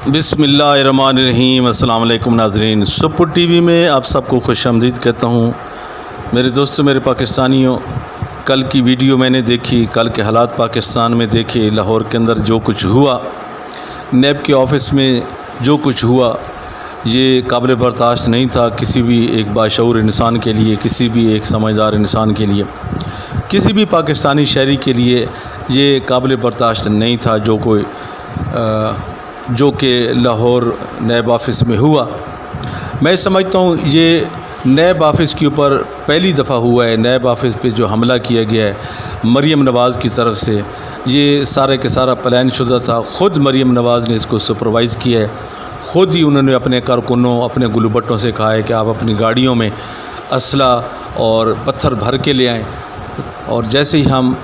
बिस्मिल्लाहिर्रहमानिर्रहीम। अस्सलाम वालेकुम नाज़रीन, सुपर टीवी में आप सबको खुश आमदीद कहता हूँ। मेरे दोस्तों, मेरे पाकिस्तानियों, कल की वीडियो मैंने देखी, कल के हालात पाकिस्तान में देखे। लाहौर के अंदर जो कुछ हुआ, नेब के ऑफ़िस में जो कुछ हुआ, ये काबिल बर्दाश्त नहीं था किसी भी एक बाशऊर इंसान के लिए, किसी भी एक समझदार इंसान के लिए, किसी भी पाकिस्तानी शहरी के लिए ये काबिल बर्दाश्त नहीं था जो कि लाहौर नेब ऑफ़िस में हुआ। मैं समझता हूँ ये नेब ऑफ़िस के ऊपर पहली दफ़ा हुआ है। नेब ऑफ़िस पे जो हमला किया गया है मरीम नवाज़ की तरफ से, ये सारे के सारा प्लान शुदा था। ख़ुद मरीम नवाज़ ने इसको सुपरवाइज़ किया है। ख़ुद ही उन्होंने अपने कारकुनों, अपने गुलबट्टों से कहा है कि आप अपनी गाड़ियों में असला और पत्थर भर के ले आएँ, और जैसे ही हम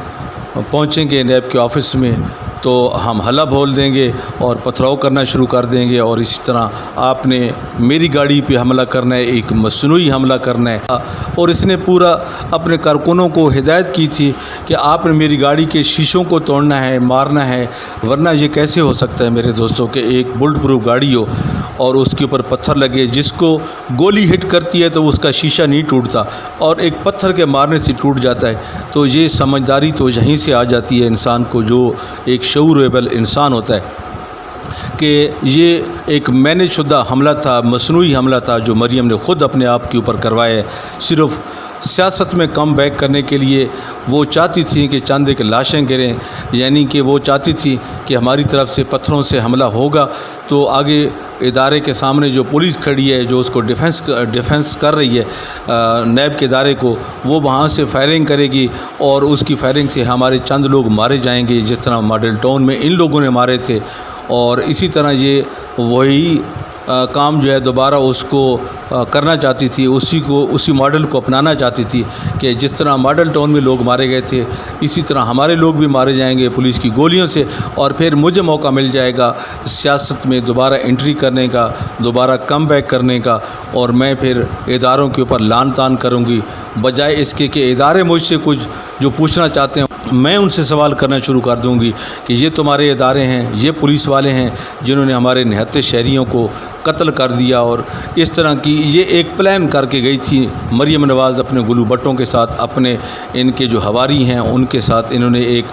पहुँचेंगे नेब के ऑफ़िस में तो हम हल्ला बोल देंगे और पथराव करना शुरू कर देंगे, और इसी तरह आपने मेरी गाड़ी पे हमला करना है, एक मसनूई हमला करना है। और इसने पूरा अपने कारकुनों को हिदायत की थी कि आपने मेरी गाड़ी के शीशों को तोड़ना है, मारना है, वरना ये कैसे हो सकता है मेरे दोस्तों कि एक बुलेट प्रूफ गाड़ी हो और उसके ऊपर पत्थर लगे, जिसको गोली हिट करती है तो उसका शीशा नहीं टूटता और एक पत्थर के मारने से टूट जाता है। तो ये समझदारी तो यहीं से आ जाती है इंसान को, जो एक शऊरेबल इंसान होता है, कि ये एक मैनेज शुदा हमला था, मसनूई हमला था जो मरीम ने ख़ुद अपने आप के ऊपर करवाया है। सिर्फ़ सियासत में कम बैक करने के लिए वो चाहती थी कि चंद एक लाशें गिरें, यानी कि वो चाहती थी कि हमारी तरफ से पत्थरों से हमला होगा तो आगे इदारे के सामने जो पुलिस खड़ी है, जो उसको डिफेंस कर रही है नेब के इदारे को, वो वहाँ से फायरिंग करेगी और उसकी फायरिंग से हमारे चंद लोग मारे जाएंगे, जिस तरह मॉडल टाउन में इन लोगों ने मारे थे। और इसी तरह ये वही काम जो है दोबारा उसको करना चाहती थी, उसी मॉडल को अपनाना चाहती थी कि जिस तरह मॉडल टाउन में लोग मारे गए थे, इसी तरह हमारे लोग भी मारे जाएंगे पुलिस की गोलियों से, और फिर मुझे मौका मिल जाएगा सियासत में दोबारा एंट्री करने का, दोबारा कम बैक करने का, और मैं फिर इदारों के ऊपर लान तान करूँगी, बजाय इसके कि इदारे मुझसे कुछ जो पूछना चाहते हैं मैं उनसे सवाल करना शुरू कर दूंगी कि ये तुम्हारे इदारे हैं, ये पुलिस वाले हैं जिन्होंने हमारे निहत्ते शहरियों को कत्ल कर दिया। और इस तरह की ये एक प्लान करके गई थी मरीम नवाज़ अपने गुलबट्टों के साथ, अपने इनके जो हवारी हैं उनके साथ इन्होंने एक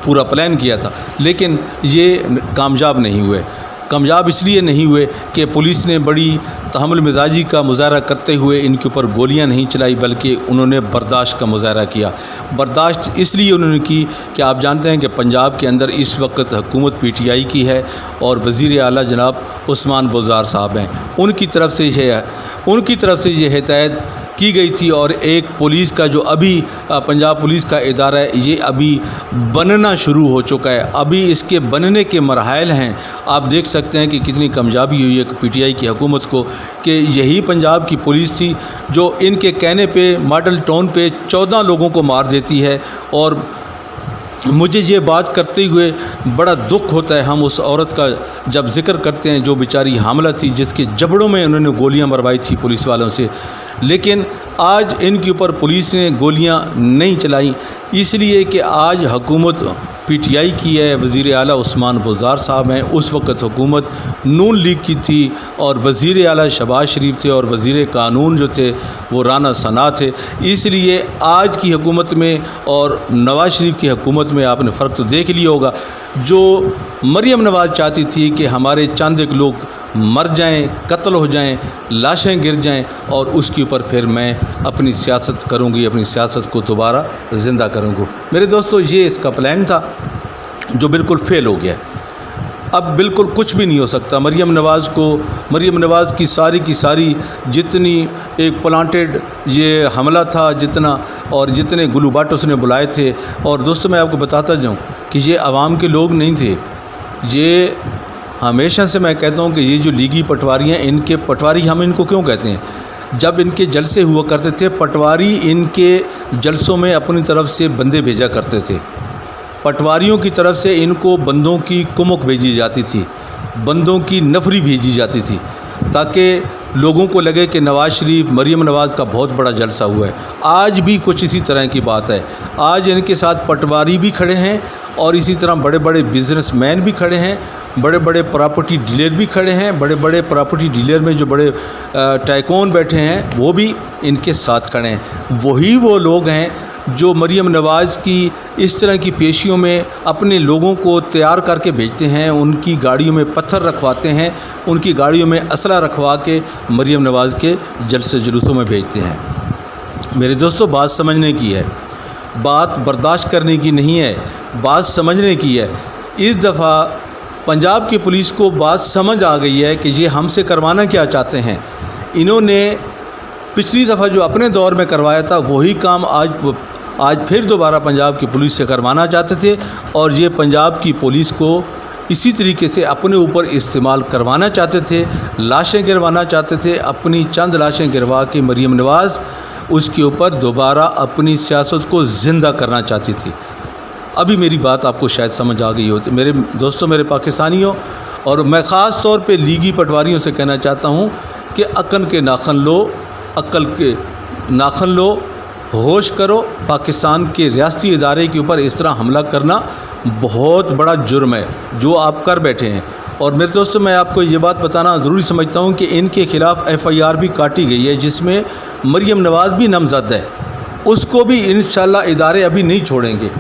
पूरा प्लान किया था, लेकिन ये कामयाब नहीं हुए। कामयाब इसलिए नहीं हुए कि पुलिस ने बड़ी तहम्मुल मिजाजी का मुजाहरा करते हुए इनके ऊपर गोलियां नहीं चलाई, बल्कि उन्होंने बर्दाश्त का मुजाहरा किया। बर्दाश्त इसलिए उन्होंने की कि आप जानते हैं कि पंजाब के अंदर इस वक्त हुकूमत PTI की है और वज़ीर आला जनाब उस्मान बुज़दार साहब हैं। उनकी तरफ से ये हिदायत की गई थी, और एक पुलिस का जो अभी पंजाब पुलिस का इदारा है, ये अभी बनना शुरू हो चुका है। अभी इसके बनने के मराहल हैं। आप देख सकते हैं कि कितनी कामयाबी हुई है PTI की हुकूमत को कि यही पंजाब की पुलिस थी जो इनके कहने पे मॉडल टाउन पे 14 लोगों को मार देती है। और मुझे ये बात करते हुए बड़ा दुख होता है, हम उस औरत का जब जिक्र करते हैं जो बेचारी हामला थी, जिसके जबड़ों में उन्होंने गोलियां मरवाई थी पुलिस वालों से, लेकिन आज इनके ऊपर पुलिस ने गोलियां नहीं चलाई, इसलिए कि आज हुकूमत PTI की है, वज़ीर आला उस्मान बुज़दार साहब हैं। उस वक़्त हुकूमत नून लीग की थी और वज़ीर आला शहबाज शरीफ थे और वज़ीर कानून जो थे वो राना सना थे। इसलिए आज की हुकूमत में और नवाज़ शरीफ की हुकूमत में आपने फ़र्क तो देख लिया होगा। जो मरीम नवाज़ चाहती थी कि हमारे चंद एक लोग मर जाएं, कत्ल हो जाएं, लाशें गिर जाएं, और उसके ऊपर फिर मैं अपनी सियासत करूंगी, अपनी सियासत को दोबारा ज़िंदा करूंगी। मेरे दोस्तों, ये इसका प्लान था जो बिल्कुल फ़ेल हो गया। अब बिल्कुल कुछ भी नहीं हो सकता। मरीम नवाज़ की सारी जितनी एक प्लांटेड ये हमला था, जितना और जितने गुलूबाट उसने बुलाए थे। और दोस्तों, मैं आपको बताता जाऊँ कि ये आवाम के लोग नहीं थे। ये हमेशा से मैं कहता हूँ कि ये जो लीगी पटवारी हैं, इनके पटवारी हम इनको क्यों कहते हैं, जब इनके जलसे हुआ करते थे, पटवारी इनके जलसों में अपनी तरफ से बंदे भेजा करते थे। पटवारियों की तरफ से इनको बंदों की कुमुक भेजी जाती थी, बंदों की नफरी भेजी जाती थी, ताकि लोगों को लगे कि नवाज़ शरीफ, मरीम नवाज़ का बहुत बड़ा जलसा हुआ है। आज भी कुछ इसी तरह की बात है। आज इनके साथ पटवारी भी खड़े हैं और इसी तरह बड़े बड़े बिजनेसमैन भी खड़े हैं बड़े बड़े प्रॉपर्टी डीलर भी खड़े हैं, बड़े बड़े प्रॉपर्टी डीलर में जो बड़े टाइकून बैठे हैं वो भी इनके साथ खड़े हैं। वही वो लोग हैं जो मरीम नवाज़ की इस तरह की पेशियों में अपने लोगों को तैयार करके भेजते हैं, उनकी गाड़ियों में पत्थर रखवाते हैं, उनकी गाड़ियों में असला रखवा के मरीम नवाज़ के जलसे जुलूसों में भेजते हैं। मेरे दोस्तों, बात समझने की है, बात बर्दाश्त करने की नहीं है, बात समझने की है। इस दफ़ा पंजाब की पुलिस को बात समझ आ गई है कि ये हमसे करवाना क्या चाहते हैं। इन्होंने पिछली दफ़ा जो अपने दौर में करवाया था वही काम आज फिर दोबारा पंजाब की पुलिस से करवाना चाहते थे, और ये पंजाब की पुलिस को इसी तरीके से अपने ऊपर इस्तेमाल करवाना चाहते थे, लाशें गिरवाना चाहते थे। अपनी चंद लाशें गिरवा के मरीम नवाज़ उसके ऊपर दोबारा अपनी सियासत को ज़िंदा करना चाहती थी। अभी मेरी बात आपको शायद समझ आ गई होती। मेरे दोस्तों, मेरे पाकिस्तानियों, और मैं ख़ास तौर पे लीगी पटवारियों से कहना चाहता हूँ कि अक्ल के नाखन लो, अक्ल के नाखन लो, होश करो। पाकिस्तान के रियासती इदारे के ऊपर इस तरह हमला करना बहुत बड़ा जुर्म है जो आप कर बैठे हैं। और मेरे दोस्तों, मैं आपको ये बात बताना ज़रूरी समझता हूँ कि इनके ख़िलाफ़ FIR भी काटी गई है जिसमें मरीम नवाज़ भी नामज़द है। उसको भी इंशाअल्लाह इदारे अभी नहीं छोड़ेंगे।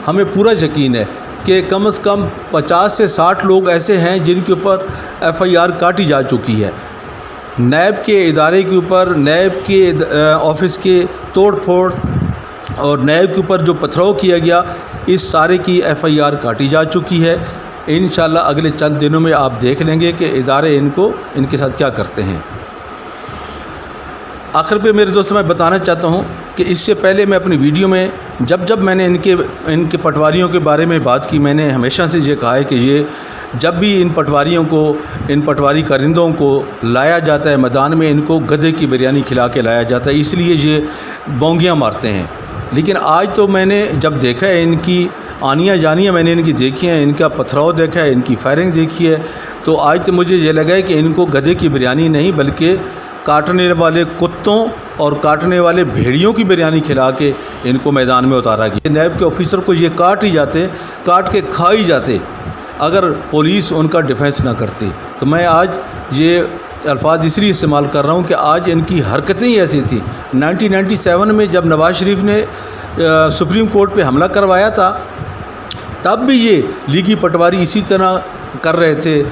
हमें पूरा यकीन है कि कम से कम 50 से 60 लोग ऐसे हैं जिनके ऊपर FIR काटी जा चुकी है। नैब के इदारे के ऊपर, नैब के ऑफिस के तोड़ फोड़ और नैब के ऊपर जो पथराव किया गया, इस सारे की FIR काटी जा चुकी है। इंशाअल्लाह अगले चंद दिनों में आप देख लेंगे कि इदारे इनके साथ क्या करते हैं। आखिर पे मेरे दोस्तों, मैं बताना चाहता हूँ कि इससे पहले मैं अपनी वीडियो में जब मैंने इनके पटवारियों के बारे में बात की, मैंने हमेशा से ये कहा है कि ये जब भी इन पटवारियों को, इन पटवारी कारिंदों को लाया जाता है मैदान में, इनको गधे की बिरयानी खिला के लाया जाता है, इसलिए ये बोंगियाँ मारते हैं। लेकिन आज तो मैंने जब देखा है इनकी आनियाँ जानियाँ मैंने इनकी देखी हैं, इनका पथराव देखा है, इनकी फायरिंग देखी है, तो आज तो मुझे ये लगा है कि इनको गधे की बिरयानी नहीं बल्कि काटने वाले कुत्तों और काटने वाले भेड़ियों की बिरयानी खिला के इनको मैदान में उतारा गया। नैब के ऑफिसर को ये काट ही जाते, काट के खा ही जाते अगर पुलिस उनका डिफेंस ना करती। तो मैं आज ये अल्फाज इसलिए इस्तेमाल कर रहा हूँ कि आज इनकी हरकतें ही ऐसी थी। 1997 में जब नवाज़ शरीफ ने सुप्रीम कोर्ट पे हमला करवाया था, तब भी ये लीगी पटवारी इसी तरह कर रहे थे,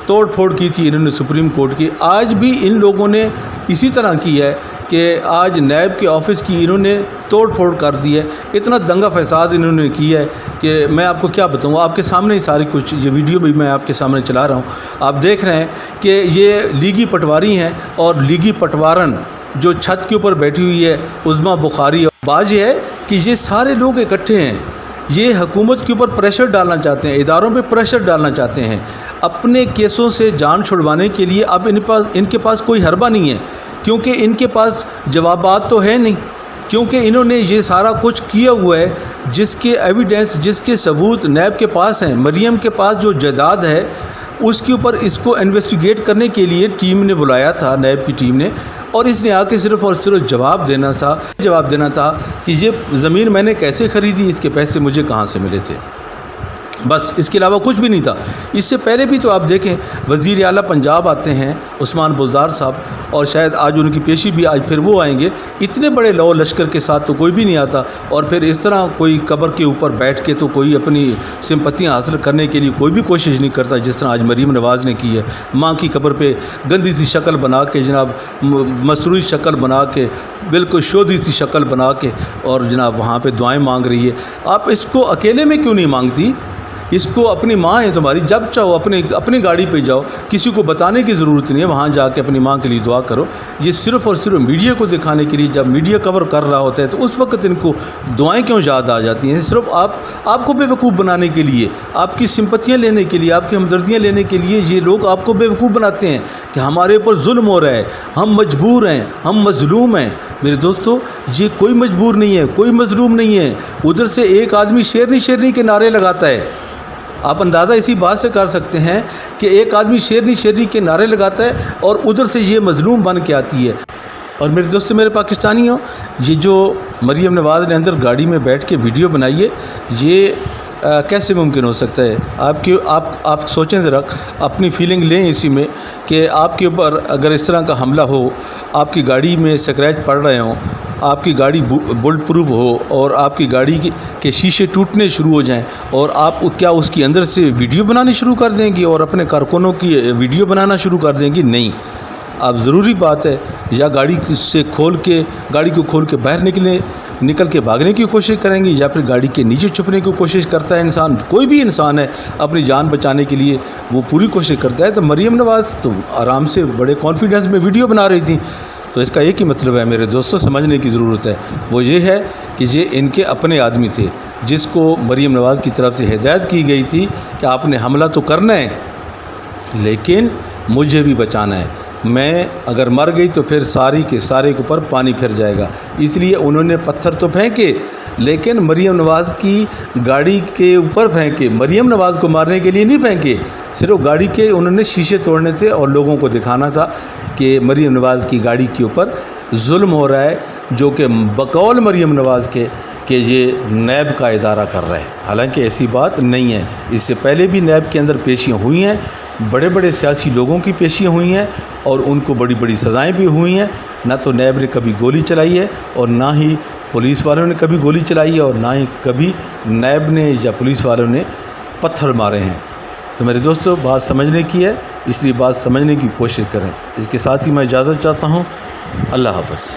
तोड़ फोड़ की थी इन्होंने सुप्रीम कोर्ट की। आज भी इन लोगों ने इसी तरह की है कि आज नैब के ऑफिस की इन्होंने तोड़ फोड़ कर दी है। इतना दंगा फसाद इन्होंने किया है कि मैं आपको क्या बताऊँ। आपके सामने ही सारी कुछ ये वीडियो भी मैं आपके सामने चला रहा हूँ, आप देख रहे हैं कि ये लीगी पटवारी हैं और लीगी पटवारन जो छत के ऊपर बैठी हुई है उज़्मा बुखारी। और बात यह है कि ये सारे लोग इकट्ठे हैं, ये हुकूमत के ऊपर प्रेशर डालना चाहते हैं, इदारों पे प्रेशर डालना चाहते हैं अपने केसों से जान छुड़वाने के लिए। अब इनके पास कोई हरबा नहीं है, क्योंकि इनके पास जवाबात तो है नहीं, क्योंकि इन्होंने ये सारा कुछ किया हुआ है, जिसके एविडेंस, जिसके सबूत नैब के पास हैं। मरियम के पास जो जायदाद है उसके ऊपर इसको इन्वेस्टिगेट करने के लिए टीम ने बुलाया था, नैब की टीम ने, और इसने आके सिर्फ़ और सिर्फ जवाब देना था कि ये ज़मीन मैंने कैसे ख़रीदी, इसके पैसे मुझे कहाँ से मिले थे। बस इसके अलावा कुछ भी नहीं था। इससे पहले भी तो आप देखें, वज़ीर आला पंजाब आते हैं उस्मान बुज़दार साहब, और शायद आज उनकी पेशी भी, आज फिर वो आएंगे। इतने बड़े लौ लश्कर के साथ तो कोई भी नहीं आता, और फिर इस तरह कोई कब्र के ऊपर बैठ के तो कोई अपनी सिंपतियाँ हासिल करने के लिए कोई भी कोशिश नहीं करता, जिस तरह आज मरीम नवाज़ ने की है। माँ की कब्र पे गंदी सी शक्ल बना के, जनाब मसरूई शक्ल बना के, बिल्कुल शोधी सी शक्ल बना के, और जनाब वहाँ पे दुआएं मांग रही है। आप इसको अकेले में क्यों नहीं मांगती? इसको अपनी माँ है तुम्हारी, जब चाहो अपनी गाड़ी पे जाओ, किसी को बताने की ज़रूरत नहीं है, वहाँ जाके अपनी माँ के लिए दुआ करो। ये सिर्फ़ और सिर्फ मीडिया को दिखाने के लिए, जब मीडिया कवर कर रहा होता है तो उस वक्त इनको दुआएं क्यों याद आ जाती हैं? सिर्फ आपको बेवकूफ़ बनाने के लिए, आपकी सिंपतियाँ लेने के लिए, आपकी हमदर्दियाँ लेने के लिए ये लोग आपको बेवकूफ़ बनाते हैं कि हमारे ऊपर जुल्म हो रहा है, हम मजबूर हैं, हम मजलूम हैं। मेरे दोस्तों, ये कोई मजबूर नहीं है, कोई मजलूम नहीं है। उधर से एक आदमी शेरनी शेरनी के नारे लगाता है। आप अंदाज़ा इसी बात से कर सकते हैं कि एक आदमी शेरनी शेरनी के नारे लगाता है और उधर से ये मजलूम बन के आती है। और मेरे दोस्तों, मेरे पाकिस्तानियों, ये जो मरीम नवाज़ ने अंदर गाड़ी में बैठ के वीडियो बनाई है, ये کیسے ممکن ہو سکتا ہے؟ آپ سوچیں ذرا، اپنی فیلنگ لیں اسی میں کہ آپ کے اوپر اگر اس طرح کا حملہ ہو، آپ کی گاڑی میں سکریچ پڑ رہے ہوں، آپ کی گاڑی بلٹ پروف ہو اور آپ کی گاڑی کے شیشے ٹوٹنے شروع ہو جائیں، اور آپ کیا اس کی اندر سے ویڈیو بنانی شروع کر دیں گی اور اپنے کارکنوں کی ویڈیو بنانا شروع کر دیں گی؟ نہیں، آپ ضروری بات ہے یا گاڑی کو کھول کے باہر نکل کے بھاگنے کی کوشش کریں گی، یا پھر گاڑی کے نیچے چھپنے کی کوشش کرتا ہے انسان. کوئی بھی انسان ہے اپنی جان بچانے کے لیے وہ پوری کوشش کرتا ہے. تو مریم نواز تو آرام سے بڑے کانفیڈنس میں ویڈیو بنا رہی تھیں. تو اس کا ایک ہی مطلب ہے میرے دوستوں، سمجھنے کی ضرورت ہے، وہ یہ ہے کہ یہ ان کے اپنے آدمی تھے جس کو مریم نواز کی طرف سے ہدایت کی گئی تھی کہ آپ نے حملہ تو کرنا ہے لیکن مجھے بھی بچانا ہے. میں اگر مر گئی تو پھر سارے کے اوپر پانی پھر جائے گا. اس لیے انہوں نے پتھر تو پھینکے لیکن مریم نواز کی گاڑی کے اوپر پھینکے. مریم نواز کو مارنے کے لیے نہیں پھینکے، صرف گاڑی کے انہوں نے شیشے توڑنے تھے اور لوگوں کو دکھانا تھا کہ مریم نواز کی گاڑی کے اوپر ظلم ہو رہا ہے، جو کہ بقول مریم نواز کے کہ یہ نیب کا ادارہ کر رہا ہے. حالانکہ ایسی بات نہیں ہے. اس سے پہلے بھی نیب کے اندر پیشیاں ہوئی ہیں، بڑے بڑے سیاسی لوگوں کی پیشیاں ہوئی ہیں اور ان کو بڑی بڑی سزائیں بھی ہوئی ہیں. نہ تو نیب نے کبھی گولی چلائی ہے اور نہ ہی پولیس والوں نے کبھی گولی چلائی ہے اور نہ ہی کبھی نیب نے یا پولیس والوں نے پتھر مارے ہیں. تو میرے دوستو، بات سمجھنے کی ہے، اس لیے بات سمجھنے کی کوشش کریں. اس کے ساتھ ہی میں اجازت چاہتا ہوں. اللہ حافظ.